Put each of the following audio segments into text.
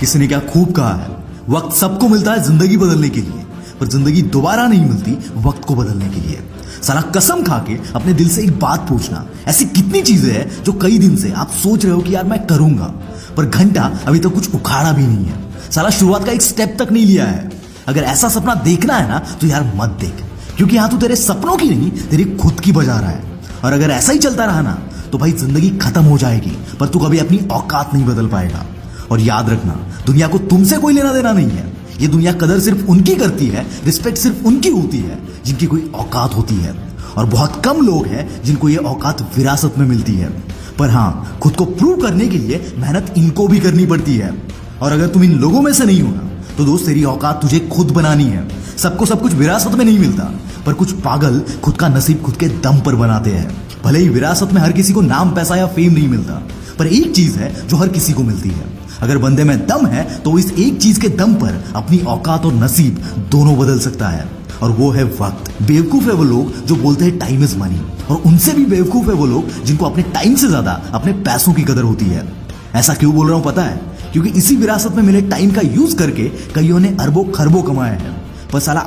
किसी ने क्या खूब कहा है, वक्त सबको मिलता है जिंदगी बदलने के लिए, पर जिंदगी दोबारा नहीं मिलती वक्त को बदलने के लिए। साला कसम खा के अपने दिल से एक बात पूछना, ऐसी कितनी चीजें हैं जो कई दिन से आप सोच रहे हो कि यार मैं करूंगा, पर घंटा अभी तक कुछ उखाड़ा भी नहीं है। साला शुरुआत का एक स्टेप तक नहीं लिया है। अगर ऐसा सपना देखना है ना तो यार मत देख, क्योंकि यहां तू तेरे सपनों की नहीं तेरी खुद की बजा रहा है। और अगर ऐसा ही चलता रहा ना तो भाई जिंदगी खत्म हो जाएगी, पर तू कभी अपनी औकात नहीं बदल पाएगा। और याद रखना, दुनिया को तुमसे कोई लेना देना नहीं है। ये दुनिया कदर सिर्फ उनकी करती है, रिस्पेक्ट सिर्फ उनकी होती है जिनकी कोई औकात होती है। और बहुत कम लोग हैं जिनको ये औकात विरासत में मिलती है। पर हाँ, खुद को प्रूव करने के लिए मेहनत इनको भी करनी पड़ती है। और अगर तुम इन लोगों में से नहीं हो ना तो दोस्त तेरी औकात तुझे खुद बनानी है। सबको सब कुछ विरासत में नहीं मिलता, पर कुछ पागल खुद का नसीब खुद के दम पर बनाते हैं। भले ही विरासत में हर किसी को नाम, पैसा या फेम नहीं मिलता, पर एक चीज है जो हर किसी को मिलती है। अगर बंदे में दम है तो इस एक चीज के दम पर अपनी औकात और नसीब दोनों बदल सकता है, और वो है वक्त। बेवकूफ है वो लोग जो बोलते हैं टाइम इज मनी, और उनसे भी बेवकूफ है वो लोग जिनको अपने टाइम से ज्यादा अपने पैसों की कदर होती है। ऐसा क्यों बोल रहा हूं पता है? क्योंकि इसी विरासत में मिले टाइम का यूज करके कईयों ने अरबों खरबों कमाए हैं। पर साला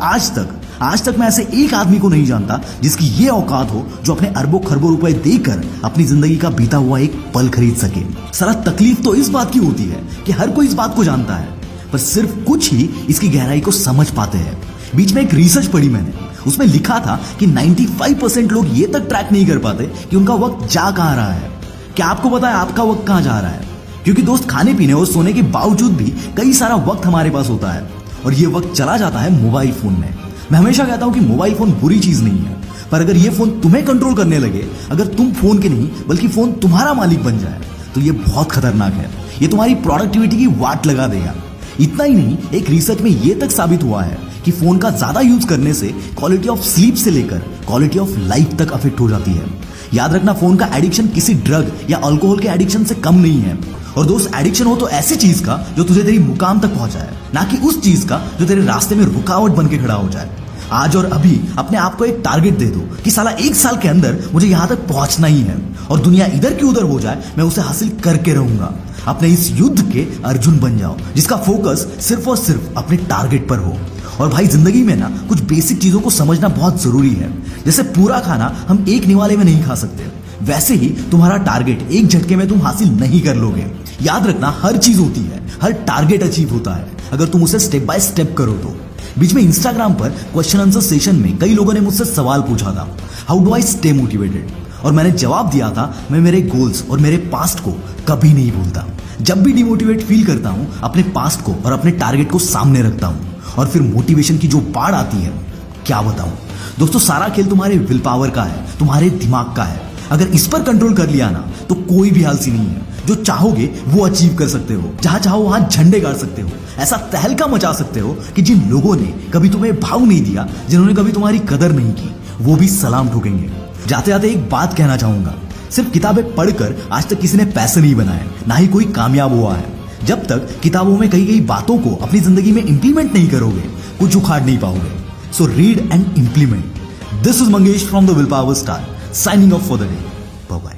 आज तक मैं ऐसे एक आदमी को नहीं जानता जिसकी ये औकात हो जो अपने अरबों खरबों रुपए देकर अपनी जिंदगी का बीता हुआ एक पल खरीद सके। साला तकलीफ तो इस बात की होती है कि हर कोई इस बात को जानता है, पर सिर्फ कुछ ही इसकी गहराई को समझ पाते हैं। बीच में एक रिसर्च पढ़ी मैंने, उसमें लिखा था कि 95% लोग ये तक ट्रैक नहीं कर पाते कि उनका वक्त जा कहां रहा है। क्या आपको पता है आपका वक्त कहां जा रहा है? क्योंकि दोस्त, खाने पीने और सोने के बावजूद भी कई सारा वक्त हमारे पास होता है, और ये वक्त चला जाता है मोबाइल फोन में। मैं हमेशा कहता हूं कि मोबाइल फोन बुरी चीज नहीं है, पर अगर ये फोन तुम्हें कंट्रोल करने लगे, अगर तुम फोन के नहीं बल्कि फोन तुम्हारा मालिक बन जाए, तो ये बहुत खतरनाक है। ये तुम्हारी प्रोडक्टिविटी की वाट लगा देगा। इतना ही नहीं, एक रिसर्च में ये तक साबित हुआ है कि फोन का ज्यादा यूज करने से क्वालिटी ऑफ स्लीप से लेकर क्वालिटी ऑफ लाइफ तक अफेक्ट हो जाती है। याद रखना, फोन का एडिक्शन किसी ड्रग या अल्कोहल के एडिक्शन से कम नहीं है। और दोस्त, एडिक्शन हो तो ऐसी चीज का जो तुझे तेरी मुकाम तक पहुंचाए, ना कि उस चीज का जो तेरे रास्ते में रुकावट बन के खड़ा हो जाए। आज और अभी अपने आप को एक टारगेट दे दो कि साला 1 साल के अंदर मुझे यहां तक पहुंचना ही है, और दुनिया इधर की उधर हो जाए मैं उसे हासिल करके रहूंगा। अपने इस युद्ध के अर्जुन बन जाओ जिसका फोकस सिर्फ और सिर्फ अपने टारगेट पर हो। और भाई, जिंदगी में ना कुछ बेसिक चीजों को समझना बहुत जरूरी है। जैसे पूरा खाना हम एक निवाले में नहीं खा सकते, वैसे ही तुम्हारा टारगेट एक झटके में तुम हासिल नहीं कर लोगे। याद रखना, हर चीज होती है, हर टारगेट अचीव होता है अगर तुम उसे स्टेप बाय स्टेप करो तो। बीच में इंस्टाग्राम पर क्वेश्चन आंसर सेशन में कई लोगों ने मुझसे सवाल पूछा था, how do I stay motivated? और मैंने जवाब दिया था, मैं मेरे गोल्स और मेरे पास्ट को कभी नहीं भूलता। जब भी डिमोटिवेट फील करता हूं, अपने पास्ट को और अपने टारगेट को सामने रखता हूं, और फिर मोटिवेशन की जो बाढ़ आती है, क्या बताऊं दोस्तों। सारा खेल तुम्हारे विल पावर का है, तुम्हारे दिमाग का है। अगर इस पर कंट्रोल कर लिया ना तो कोई भी आलसी नहीं है। जो चाहोगे वो अचीव कर सकते हो, जहां चाहो वहां झंडे गाड़ सकते हो, ऐसा तहलका मचा सकते हो कि जिन लोगों ने कभी तुम्हें भाव नहीं दिया, जिन्होंने कभी तुम्हारी कदर नहीं की, वो भी सलाम ठोकेंगे। जाते जाते एक बात कहना चाहूंगा, सिर्फ किताबें पढ़कर आज तक किसी ने पैसे नहीं बनाए, ना ही कोई कामयाब हुआ है। जब तक किताबों में कही गई बातों को अपनी जिंदगी में इंप्लीमेंट नहीं करोगे, कुछ उखाड़ नहीं पाओगे। So read and implement. This is Mangesh from the will power star, signing off for the day. Bye bye.